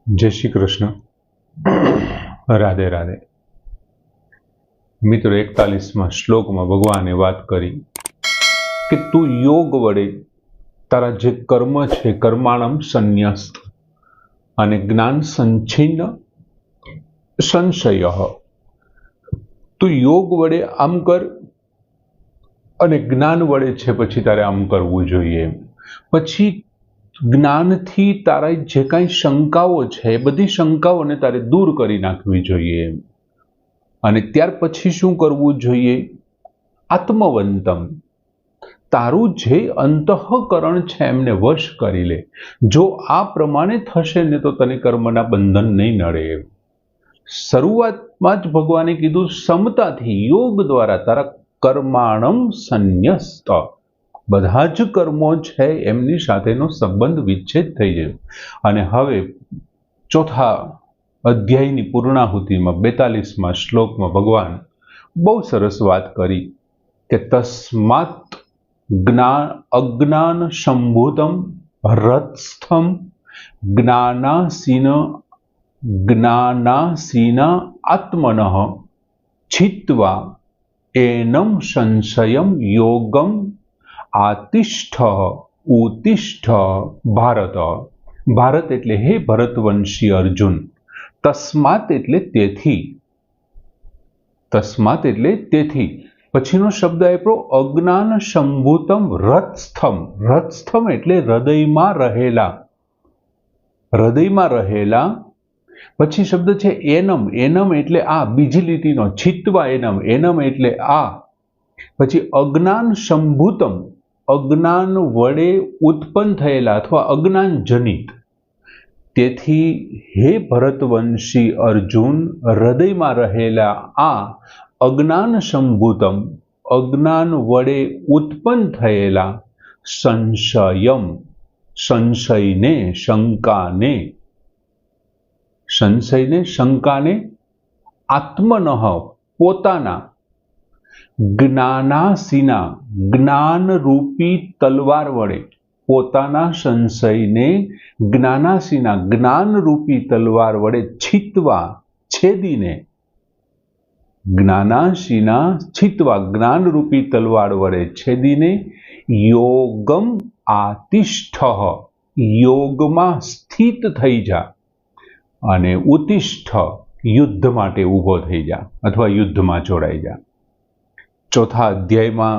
जय श्री कृष्ण। राधे राधे। मित्रों 41 श्लोक में भगवाने बात करी कि तू योग वडे तारा जे कर्म छे कर्माणम संन्यस्त अने ज्ञान संचिन्न संशय। तू योग वडे आम कर अने ज्ञान वडे छे पछी तारे आम करवुं जोईए। पछी ज्ञानथी तारा जे कांई शंकाओ छे बधी शंकाओने तारे दूर करी नाखवी जोईए। अने त्यार पछी शुं करवुं जोईए? आत्मवंतम, तारू जे अंतःकरण छे एमने वश करी ले। जो आ प्रमाणे थशे ने तो तने कर्मना बंधन नहीं नड़े। शरूआतमां ज भगवाने कीधुं समताथी योग द्वारा तारा कर्माणम संन्यस्त, બધા જ કર્મો છે એમની સાથેનો સંબંધ વિચ્છેદ થઈ જાય। અને હવે ચોથા અધ્યાયની પૂર્ણાહુતિમાં 42મા શ્લોકમાં ભગવાન બહુ સરસ વાત કરી કે તસ્માત અજ્ઞાન સંભૂતમ હૃત્સ્થમ જ્ઞાનાસીના આત્મનઃ છિત્વા એનમ સંશયમ યોગમ आतिष्ठ उत्तिष्ठ भारत। भारत एटले हे भरतवंशी अर्जुन। तस्मात एटले तेथी, तस्मात एटले तेथी। पछीनो शब्द आप्यो अज्ञान संभूतम हृत्स्थम। हृत्स्थम एटले हृदयमां रहेला, हृदयमां रहेला। पछी शब्द छे एनम। एनम एटले आ, बीजी લીટીનો छित्वा एनम। एनम एटले आ। पछी अज्ञान संभूतम, अज्ञान वडे उत्पन्न थयेला अथवा अज्ञान जनित। तेथी हे भरतवंशी अर्जुन, हृदय में रहेला आ अज्ञान संभूतम, अज्ञान वडे उत्पन्न थयेला संशयम, संशयने शंकाने, संशयने शंकाने आत्मनः पोताना ज्ञानासीना, ज्ञान रूपी तलवार वडे पोताना संशयने ज्ञानासीना, ज्ञान रूपी तलवार वडे छित्वा छेदीने, ज्ञानासीना छित्वा ज्ञान रूपी तलवार वडे छेदीने योगम आतिष्ठ, योगमां स्थित थई जा अने उत्तिष्ठ युद्ध माटे ऊभो थई जा अथवा युद्धमां जोड़ाई जा। चौथा अध्याय में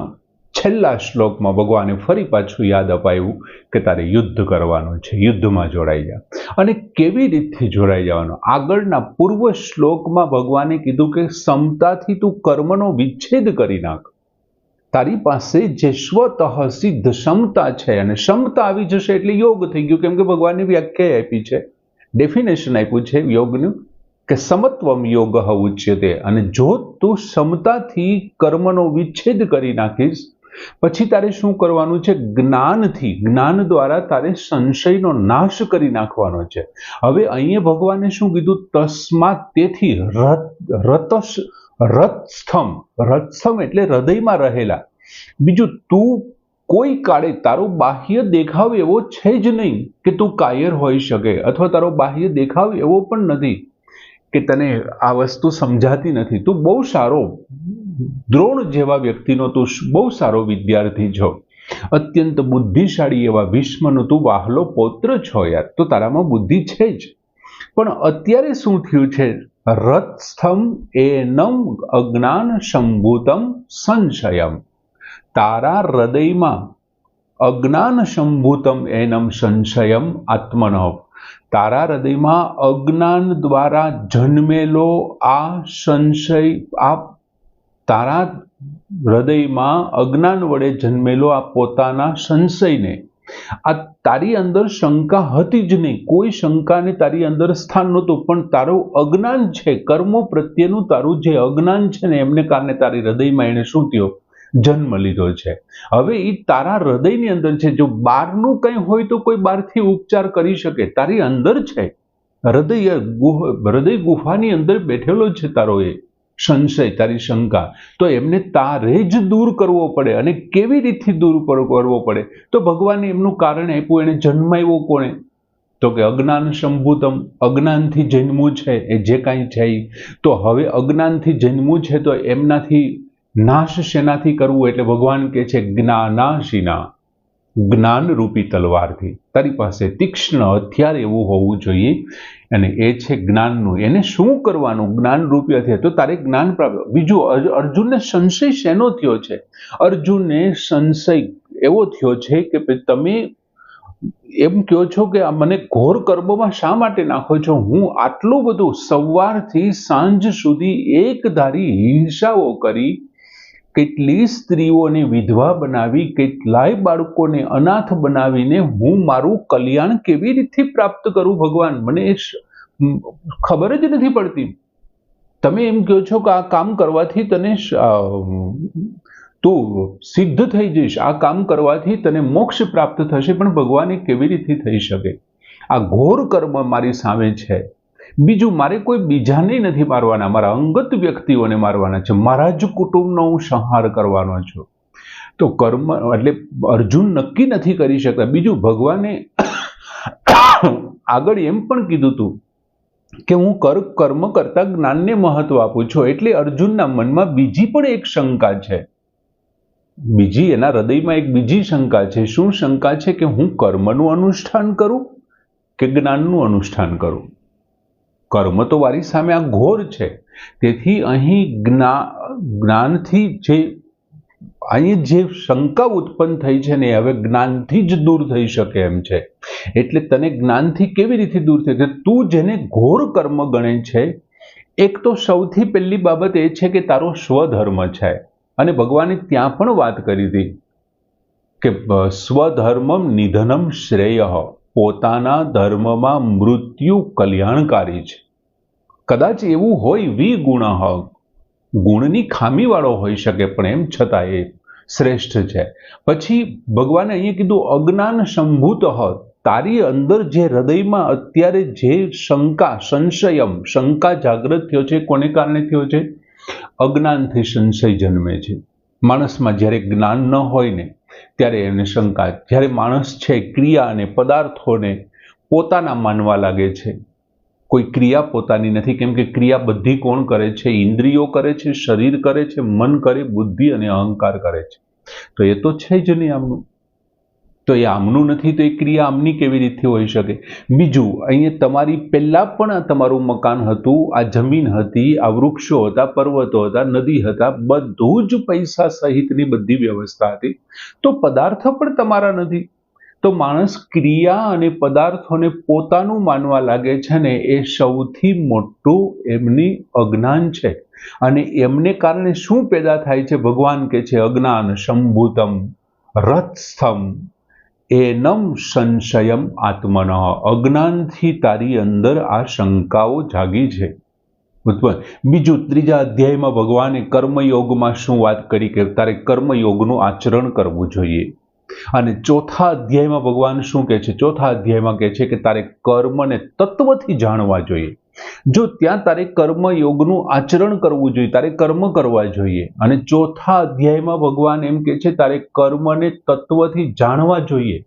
छेल्ला श्लोक में भगवाने फरी पाछुं याद अपाव्युं के तारे युद्ध करवानुं छे, युद्ध में जोड़ाई जा। अने केवी रीतथी जोड़ाई जवानुं? आगळना पूर्व श्लोक में भगवाने कीधुं के समताथी तू कर्मनो विच्छेद करी नाख। तारी पासे जे स्वतः सिद्ध समता छे अने समता आवी जशे एटले योग थई गयुं। केम के भगवाने व्याख्या आपी छे, डेफिनेशन आप्युं छे योगनुं के समत्वम योग उच्यते। अने जो तू समताथी कर्मनो विच्छेद करी नाखीश पछी तारे शुं करवानुं छे? ज्ञानथी, ज्ञान द्वारा तारे संशयनो नाश करी नाखवानो छे। हवे अहींया भगवाने शुं कीधुं? तस्मात् तेथी हृत्स्थम, हृत्स्थम एटले हृदयमां रहेला। बीजुं तू कोई काळे तारो बाह्य देखाव एवो छे ज नहीं के तू कायर होई शके, अथवा तारो बाह्य देखाव एवो पण नथी કે તને આ વસ્તુ સમજાતી નથી। તું બહુ સારો દ્રોણ જેવા વ્યક્તિનો તું બહુ સારો વિદ્યાર્થી છો, અત્યંત બુદ્ધિશાળી એવા ભીષ્મનો તું વાહલો પૌત્ર છો યાર, તો તારામાં બુદ્ધિ છે જ। પણ અત્યારે શું થયું છે? હૃત્સ્થમ એનમ અજ્ઞાન સંભૂતમ સંશયમ, તારા હૃદયમાં અજ્ઞાન સંભૂતમ એનમ સંશયમ આત્મનઃ, तारा हृदय में अज्ञान द्वारा जन्मेलो आ संशय, आ तारा हृदय में अज्ञान वडे जन्मेलो आ पोताना संशय ने, आ तारी अंदर शंका हती ज नहीं, कोई शंका ने तारी अंदर स्थान नहोतुं, पण तारो अज्ञान छे, कर्मो प्रत्येनुं तारुं जे अज्ञान छे ने एमने कारणे तारी हृदय में एने शुं थयुं? जन्म लीधो छे। हवे ई तारा हृदयनी अंदर छे। जो बारनुं कंई होय तो कोई बारथी उपचार करी शके, तारी अंदर छे। हृदय गुफानी अंदर बेठेलो छे तारो ए संशय, तारी शंका। तो एमने तारे ज दूर करवो पड़े। अने केवी रीतथी दूर करवो पड़े? तो भगवाने एमनुं कारण आप्युं। एने जन्माव्यो कोणे? તો કે અજ્ઞાન સંભૂતમ, અજ્ઞાનથી જન્મવું છે એ જે કાંઈ છે ઈ. તો હવે અજ્ઞાનથી જન્મવું છે તો એમનાથી નાશ શેનાથી કરવું? એટલે ભગવાન કહે છે જ્ઞાનાશીના, જ્ઞાનરૂપી તલવારથી. તારી પાસે તીક્ષ્ણ હથિયાર એવું હોવું જોઈએ, અને એ છે જ્ઞાનનું. એને શું કરવાનું? જ્ઞાનરૂપી હથિયાર. તો તારે જ્ઞાન પ્રાપ્ત. બીજું, અર્જુનને સંશય શેનો થયો છે? અર્જુનને સંશય એવો થયો છે કે તમે એમ કહો છો કે મને ઘોર કર્મમાં શા માટે નાખો છો? હું આટલું બધું સવારથી સાંજ સુધી એક ધારી હિંસાઓ કરી, કેટલી સ્ત્રીઓને વિધવા બનાવી, કેટલાય બાળકોને અનાથ બનાવીને હું મારું કલ્યાણ કેવી રીતે પ્રાપ્ત કરું? ભગવાન, મને ખબર જ નથી પડતી. તમે એમ કહો છો કે આ કામ કરવાથી તને તું સિદ્ધ થઈ જઈશ, આ કામ કરવાથી તને મોક્ષ પ્રાપ્ત થશે, પણ ભગવાન એ કેવી રીતે થઈ શકે? આ ઘોર કર્મ મારી સામે છે. બીજું, મારે કોઈ બીજાને નથી મારવાના, મારા અંગત વ્યક્તિઓને મારવાના છે, મારા જ કુટુંબનો હું સંહાર કરવાનો છું. તો કર્મ એટલે અર્જુન નક્કી નથી કરી શકતા. બીજું, ભગવાને આગળ એમ પણ કીધું હતું કે હું કર્મ કરતા જ્ઞાનને મહત્વ આપું છું. એટલે અર્જુનના મનમાં બીજી પણ એક શંકા છે. બીજી એના હૃદયમાં એક બીજી શંકા છે. શું શંકા છે? કે હું કર્મનું અનુષ્ઠાન કરું કે જ્ઞાનનું અનુષ્ઠાન કરું? કર્મ તો મારી સામે આ ઘોર છે. તેથી અહીં જ્ઞાનથી જે અહીં જે શંકા ઉત્પન્ન થઈ છે ને હવે જ્ઞાનથી જ દૂર થઈ શકે એમ છે. એટલે તને જ્ઞાનથી કેવી રીતે દૂર થઈ? તું જેને ઘોર કર્મ ગણે છે, એક તો સૌથી પહેલી બાબત એ છે કે તારો સ્વધર્મ છે. અને ભગવાને ત્યાં પણ વાત કરી હતી કે સ્વધર્મમ નિધનમ શ્રેય, પોતાના ધર્મમાં મૃત્યુ કલ્યાણકારી છે. કદાચ એવું હોય વિગુણ, ગુણની ખામીવાળો હોઈ શકે, પણ એમ છતાં એ શ્રેષ્ઠ છે. પછી ભગવાને અહીંયા કીધું અજ્ઞાન સંભૂત, તારી અંદર જે હૃદયમાં અત્યારે જે શંકા જાગૃત થયો છે, કોને કારણે થયો છે? અજ્ઞાનથી સંશય જન્મે છે. માણસમાં જ્યારે જ્ઞાન ન હોય ને ત્યારે એને શંકા. જ્યારે માણસ છે ક્રિયા અને પદાર્થોને પોતાના માનવા લાગે છે. કોઈ ક્રિયા પોતાની નથી, કેમ કે ક્રિયા બધી કોણ કરે છે? ઇન્દ્રિયો કરે છે, શરીર કરે છે, મન કરે, બુદ્ધિ અને અહંકાર કરે છે. તો એ તો છે જ નહીં આમનું. તો એ આમનું નથી તો એ ક્રિયા આમની કેવી રીતે હોઈ શકે? બીજું, અહીંયા તમારી પહેલા પણ તમારું મકાન હતું, આ જમીન હતી, આ વૃક્ષો હતા, પર્વતો હતા, નદી હતા, બધું જ પૈસા સહિતની બધી વ્યવસ્થા હતી. તો પદાર્થ પણ તમારા નથી. તો માણસ ક્રિયા અને પદાર્થોને પોતાનું માનવા લાગે છે ને, એ સૌથી મોટું એમની અજ્ઞાન છે. અને એમને કારણે શું પેદા થાય છે? ભગવાન કહે છે અજ્ઞાન સંભૂતમ રથસ્થમ એનમ સંશયમ આત્મન. અજ્ઞાનથી તારી અંદર આ શંકાઓ જાગી છે. બીજું, ત્રીજા અધ્યાયમાં ભગવાને કર્મયોગમાં શું વાત કરી કે તારે કર્મયોગનું આચરણ કરવું જોઈએ. અને ચોથા અધ્યાયમાં ભગવાન શું કહે છે? ચોથા અધ્યાયમાં કહે છે કે તારે કર્મને તત્વથી જાણવા જોઈએ. જો ત્યાં તારે કર્મયોગનું આચરણ કરવું જોઈએ, તારે કર્મ કરવા જોઈએ. અને ચોથા અધ્યાયમાં ભગવાન એમ કહે છે તારે કર્મને તત્વથી જાણવા જોઈએ.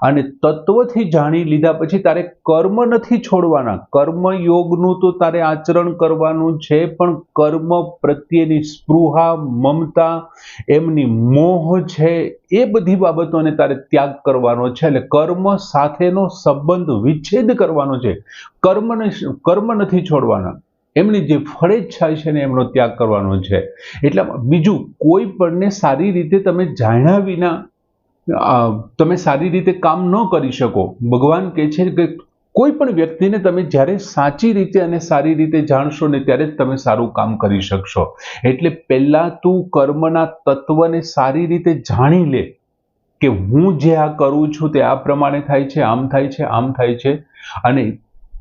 અને તત્વથી જાણી લીધા પછી તારે કર્મ નથી છોડવાના. કર્મયોગનું તો તારે આચરણ કરવાનું છે, પણ કર્મ પ્રત્યેની સ્પૃહા, મમતા, એમની મોહ છે, એ બધી બાબતોને તારે ત્યાગ કરવાનો છે. એટલે કર્મ સાથેનો સંબંધ વિચ્છેદ કરવાનો છે. કર્મ નથી છોડવાના. એમની જે ફળેચ્છા છે ને એમનો ત્યાગ કરવાનો છે. એટલે બીજું, કોઈ પણને સારી રીતે તમે જાણ્યા વિના તમે સારી રીતે કામ ન કરી શકો. ભગવાન કહે છે કે કોઈ પણ વ્યક્તિને તમે જ્યારે સાચી રીતે અને સારી રીતે જાણશો ને ત્યારે જ તમે સારું કામ કરી શકશો. એટલે પહેલા તું કર્મના તત્વને સારી રીતે જાણી લે કે હું જે આ કરું છું તે આ પ્રમાણે થાય છે, આમ થાય છે, આમ થાય છે. અને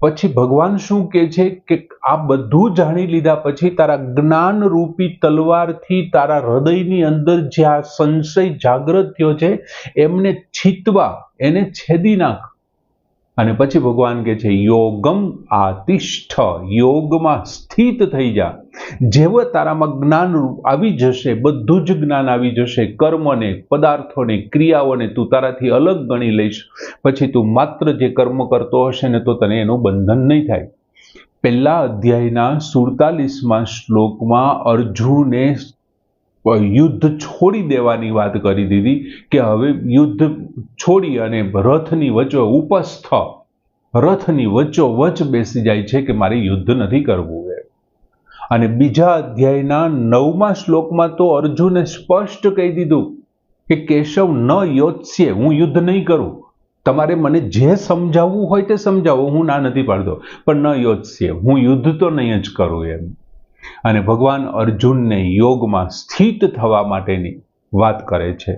પછી ભગવાન શું કહે છે કે આ બધું જાણી લીધા પછી તારા જ્ઞાન રૂપી તલવારથી તારા હૃદયની અંદર જે આ સંશય જાગૃત થયો છે એમને છીતવા, એને છેદી નાખ. અને પછી ભગવાન કહે છે યોગમ આતિષ્ઠ, યોગમાં સ્થિત થઈ જા. જેવો તારામાં જ્ઞાન આવી જશે, બધું જ જ્ઞાન આવી જશે, કર્મને, પદાર્થોને, ક્રિયાઓને તું તારાથી અલગ ગણી લઈશ, પછી તું માત્ર જે કર્મ કરતો હશે ને તો તને એનું બંધન નહીં થાય. પહેલા અધ્યાયના 47મા શ્લોકમાં અર્જુને યુદ્ધ છોડી દેવાની વાત કરી દીધી કે હવે યુદ્ધ છોડી અને રથની વચ્ચો ઉપસ્થ, રથની વચ્ચોવચ બેસી જાય છે કે મારે યુદ્ધ નથી કરવું. અને બીજા અધ્યાયના 9મા શ્લોકમાં તો અર્જુને સ્પષ્ટ કહી દીધું કે કેશવ ન યોત્સ્ય, હું યુદ્ધ નહીં કરું. તમારે મને જે સમજાવવું હોય તે સમજાવો, હું ના નથી પાડતો, પણ ન યોત્સ્ય, હું યુદ્ધ તો નહીં જ કરું એમ. અને ભગવાન અર્જુનને યોગમાં સ્થિત થવા માટેની વાત કરે છે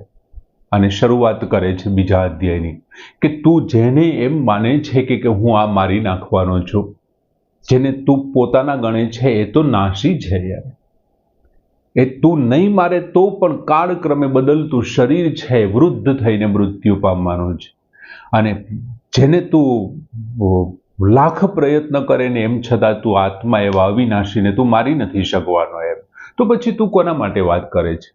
અને શરૂઆત કરે છે બીજા અધ્યાયની કે તું જેને એમ માને છે કે હું આ મારી નાખવાનો છું, જેને તું પોતાના ગણે છે એ તો નાશી છે યાર. એ તું નહીં મારે તો પણ કાળક્રમે બદલતું શરીર છે, વૃદ્ધ થઈને મૃત્યુ પામવાનું છે. અને જેને તું લાખ પ્રયત્ન કરે ને એમ છતાં તું આત્મા એવા અવિનાશીને તું મારી નથી શકવાનો એમ, તો પછી તું કોના માટે વાત કરે છે?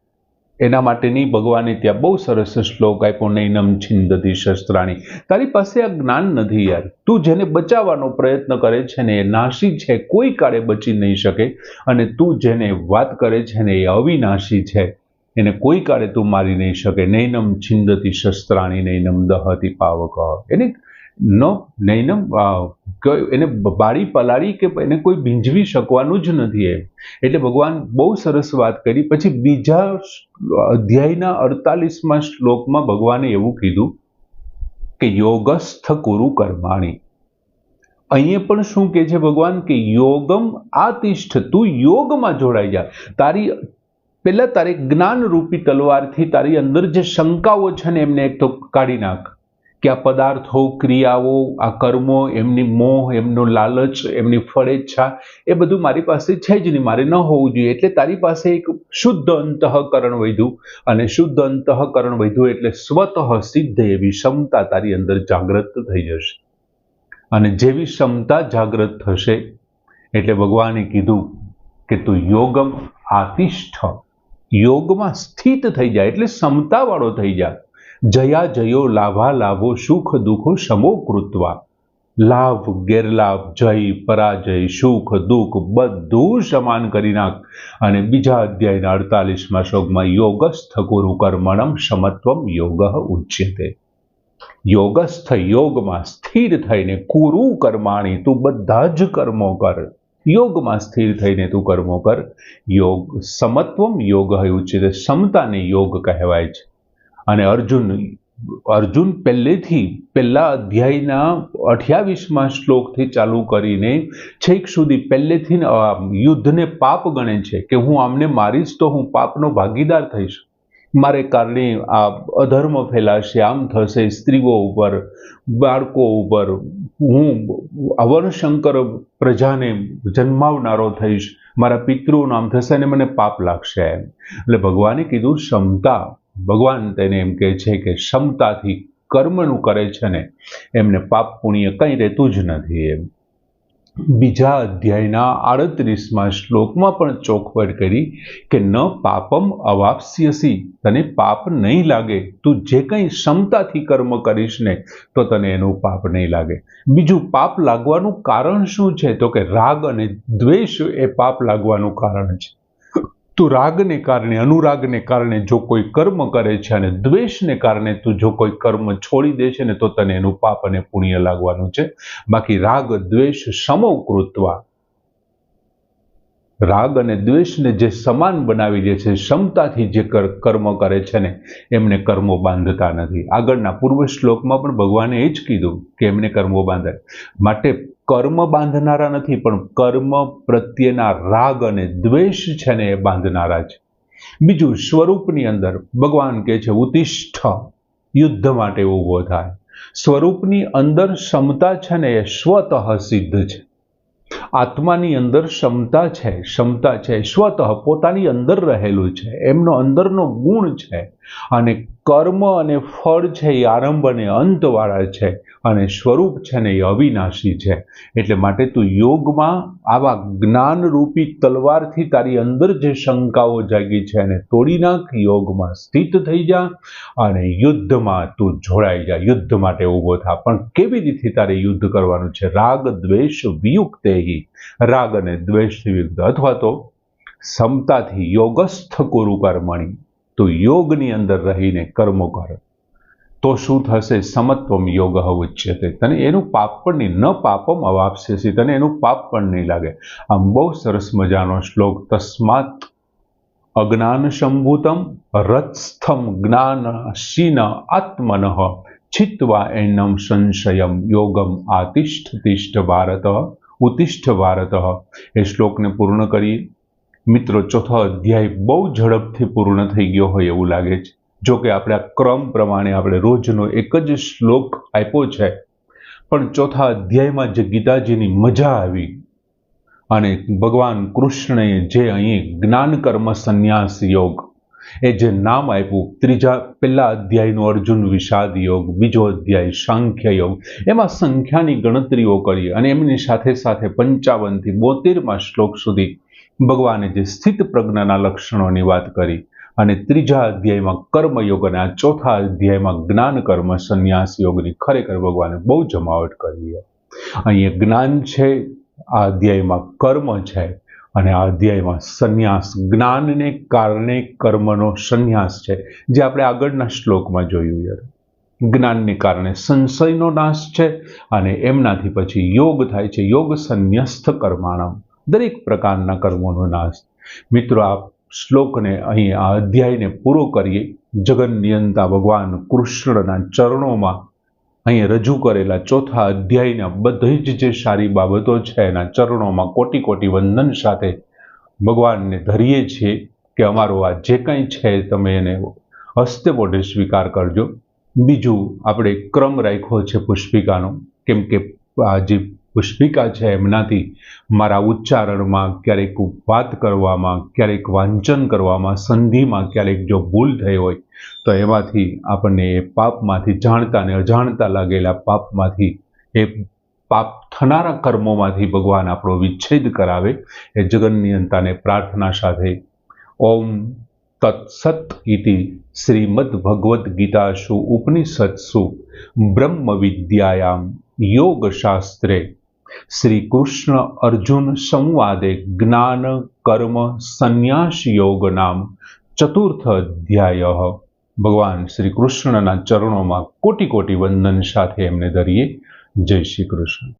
એના માટેની ભગવાને ત્યાં બહુ સરસ શ્લોક આપ્યો, નૈનમ છિંદતી શસ્ત્રાણી. તારી પાસે આ જ્ઞાન નથી યાર. તું જેને બચાવવાનો પ્રયત્ન કરે છે ને એ નાશી છે, કોઈ કાળે બચી નહીં શકે. અને તું જેને વાત કરે છે ને એ અવિનાશી છે, એને કોઈ કાળે તું મારી નહીં શકે. નૈનમ છિંદતી શસ્ત્રાણી નૈનમ દહતી પાવક. નૈનમ એને બાળી પલાળી કે એને કોઈ ભીંજવી શકવાનું જ નથી એમ. એટલે ભગવાન બહુ સરસ વાત કરી. પછી બીજા અધ્યાયના 48મા શ્લોકમાં ભગવાને એવું કીધું કે યોગસ્થ કુરુ કર્માણી. અહીંયા પણ શું કહે છે ભગવાન કે યોગમ આતિષ્ઠ, તું યોગમાં જોડાઈ જા. પહેલા તારી જ્ઞાન રૂપી તલવારથી તારી અંદર જે શંકાઓ છે ને એમને એક તો કાઢી નાખ કે આ પદાર્થો, ક્રિયાઓ, આ કર્મો, એમની મોહ, એમનો લાલચ, એમની ફળેચ્છા, એ બધું મારી પાસે છે જ નહીં, મારે ન હોવું જોઈએ. એટલે તારી પાસે એક શુદ્ધ અંતઃકરણ વધ્યું, અને શુદ્ધ અંતઃકરણ વધ્યું એટલે સ્વતઃ સિદ્ધ એવી ક્ષમતા તારી અંદર જાગૃત થઈ જશે. અને જેવી ક્ષમતા જાગૃત થશે એટલે ભગવાને કીધું કે તું યોગમ આતિષ્ઠ, યોગમાં સ્થિત થઈ જાય એટલે ક્ષમતાવાળો થઈ જાય. જયા જયો લાભા લાભો સુખ દુઃખો સમો કૃત્વા. લાભ ગેરલાભ, જય પરાજય, સુખ દુઃખ બધું સમાન કરી નાખ. અને બીજા અધ્યાયના 48મા શ્લોકમાં યોગસ્થ કુરુ કર્મણમ સમત્વમ યોગ ઉચ્યતે. યોગસ્થ, યોગમાં સ્થિર થઈને, કુરુ કર્માણી, તું બધા જ કર્મો કર. યોગમાં સ્થિર થઈને તું કર્મો કર. યોગ સમત્વમ યોગ ઉચ્યતે, સમતાને યોગ કહેવાય છે. અને અર્જુન પહેલા અધ્યાયના 28મા શ્લોકથી ચાલુ કરીને છેક સુધી પહેલેથી યુદ્ધને પાપ ગણે છે કે હું આમને મારીશ તો હું પાપનો ભાગીદાર થઈશ, મારે કારણે આ અધર્મ ફેલાશે, આમ થશે, સ્ત્રીઓ ઉપર, બાળકો ઉપર, હું અવર્ણશંકર પ્રજાને જન્માવનારો થઈશ, મારા પિતૃનું નામ થશે અને મને પાપ લાગશે એમ. એટલે ભગવાને કીધું ક્ષમતા. ભગવાન તેને એમ કહે છે કે ક્ષમતાથી કર્મનું કરે છે ને એમને પાપ પુણ્ય કંઈ રહેતું જ નથી એમ. બીજા અધ્યાયના 38મા શ્લોકમાં પણ ચોખવટ કરી કે ન પાપમ અવાપ્સ્યસી, તને પાપ નહીં લાગે. તું જે કંઈ ક્ષમતાથી કર્મ કરીશ ને તો તને એનું પાપ નહીં લાગે. બીજું, પાપ લાગવાનું કારણ શું છે? તો કે રાગ અને દ્વેષ એ પાપ લાગવાનું કારણ છે. તું રાગને કારણે, અનુરાગને કારણે જો કોઈ કર્મ કરે છે અને દ્વેષને કારણે તું જો કોઈ કર્મ છોડી દે છે ને તો તને એનું પાપ અને પુણ્ય લાગવાનું છે. બાકી રાગ દ્વેષ સમો કૃત્વા, રાગ અને દ્વેષને જે સમાન બનાવી દે છે, ક્ષમતાથી જે કર્મ કરે છે ને એમને કર્મો બાંધતા નથી. આગળના પૂર્વ શ્લોકમાં પણ ભગવાને એ જ કીધું કે એમને કર્મો બાંધે. માટે કર્મ બાંધનારા નથી, પણ કર્મ પ્રત્યેના રાગ અને દ્વેષ છે ને એ બાંધનારા છે. બીજું, સ્વરૂપની અંદર ભગવાન કહે છે ઉત્તિષ્ઠ, યુદ્ધ માટે ઊભો થાય. સ્વરૂપની અંદર ક્ષમતા છે ને એ સ્વતઃ સિદ્ધ છે. આત્માની અંદર ક્ષમતા છે, સ્વતઃ પોતાની અંદર રહેલું છે, એમનો અંદરનો ગુણ છે. અને કર્મ અને ફળ છે એ આરંભ અને અંતવાળા છે, અને સ્વરૂપ છે ને એ અવિનાશી છે. એટલે માટે તું યોગમાં આવા જ્ઞાનરૂપી તલવારથી તારી અંદર જે શંકાઓ જાગી છે એને તોડી નાખ, યોગમાં સ્થિત થઈ જા અને યુદ્ધમાં તું જોડાઈ જા, યુદ્ધ માટે ઊભો થા. પણ કેવી રીતે તારે યુદ્ધ કરવાનું છે? રાગ દ્વેષ વિયુક્તેહિ, રાગ અને દ્વેષથી યુક્ત, અથવા તો સમતાથી યોગસ્થ કુરુ કર્મણી, તો યોગની અંદર રહીને કર્મો કર. તો શું થશે? સમત્વમ યોગ ઉચ્યતે. તને એનું પાપ પણ નહીં, ન પાપમ અવાપ્સ્યસી, તને એનું પાપ પણ નહીં લાગે. આમ બહુ સરસ મજાનો શ્લોક. તસ્માત અજ્ઞાન સંભૂતમ રથસ્થમ જ્ઞાનશીન આત્મનઃ છિત્વા એનમ સંશયમ યોગમ આતિષ્ઠ તિષ્ઠ ભારત ઉતિષ્ઠ ભારત. એ શ્લોકને પૂર્ણ કરીએ. મિત્રો, ચોથો અધ્યાય બહુ ઝડપથી પૂર્ણ થઈ ગયો હોય એવું લાગે છે. જો કે આપણે આ ક્રમ પ્રમાણે આપણે રોજનો એક જ શ્લોક આપ્યો છે, પણ ચોથા અધ્યાયમાં જે ગીતાજીની મજા આવી અને ભગવાન કૃષ્ણએ જે અહીં જ્ઞાન કર્મ સંન્યાસ યોગ એ જે નામ આપ્યું, પહેલા અધ્યાયનો અર્જુન વિષાદ યોગ, બીજો અધ્યાય સાંખ્ય યોગ, એમાં સંખ્યાની ગણતરીઓ કરી અને એમની સાથે સાથે 55 થી 72માં શ્લોક સુધી ભગવાને જે સ્થિત પ્રજ્ઞાના લક્ષણોની વાત કરી, અને ત્રીજા અધ્યાયમાં કર્મયોગ અને આ ચોથા અધ્યાયમાં જ્ઞાન કર્મ સંન્યાસ યોગની ખરેખર ભગવાને બહુ જમાવટ કરી છે. અહીંયા જ્ઞાન છે, આ અધ્યાયમાં કર્મ છે, અને આ અધ્યાયમાં સંન્યાસ, જ્ઞાનને કારણે કર્મનો સંન્યાસ છે, જે આપણે આગળના શ્લોકમાં જોયું યાર. જ્ઞાનને કારણે સંશયનો નાશ છે અને એમનાથી પછી યોગ થાય છે, યોગ સંન્યસ્ત કર્માણમ, દરેક પ્રકારના કર્મોનો નાશ. મિત્રો, આ શ્લોકને અહીં આ અધ્યાયને પૂરો કરીએ. જગન નિયંતા ભગવાન કૃષ્ણના ચરણોમાં અહીં રજૂ કરેલા ચોથા અધ્યાયના બધી જ જે સારી બાબતો છે એના ચરણોમાં કોટી કોટી વંદન સાથે ભગવાનને ધરીએ છીએ કે અમારો આ જે કંઈ છે તમે એને હસ્તે મોઢે સ્વીકાર કરજો. બીજું, આપણે ક્રમ રાખ્યો છે પુષ્પિકાનો, કેમ કે આ જે પુષ્પિકા છે એમનાથી મારા ઉચ્ચારણમાં, ક્યારેક વાત કરવામાં, ક્યારેક વાંચન કરવામાં, સંધિમાં ક્યારેક જો ભૂલ થઈ હોય તો એમાંથી આપણને એ પાપમાંથી, જાણતા ને અજાણતા લાગેલા પાપમાંથી, એ પાપ થનારા કર્મોમાંથી ભગવાન આપણો વિચ્છેદ કરાવે એ જગન્નિયંતાને પ્રાર્થના સાથે ઓમ તત્સત ઇતિ શ્રીમદ ભગવદ્ ગીતાસુ ઉપનિષત્સુ બ્રહ્મ વિદ્યાયામ યોગશાસ્ત્રે શ્રી કૃષ્ણ અર્જુન સંવાદે જ્ઞાન કર્મ સંન્યાસ યોગ નામ ચતુર્થ અધ્યાય. ભગવાન શ્રી કૃષ્ણના ચરણોમાં કોટી કોટી વંદન સાથે એમને ધરીએ. જય શ્રી કૃષ્ણ.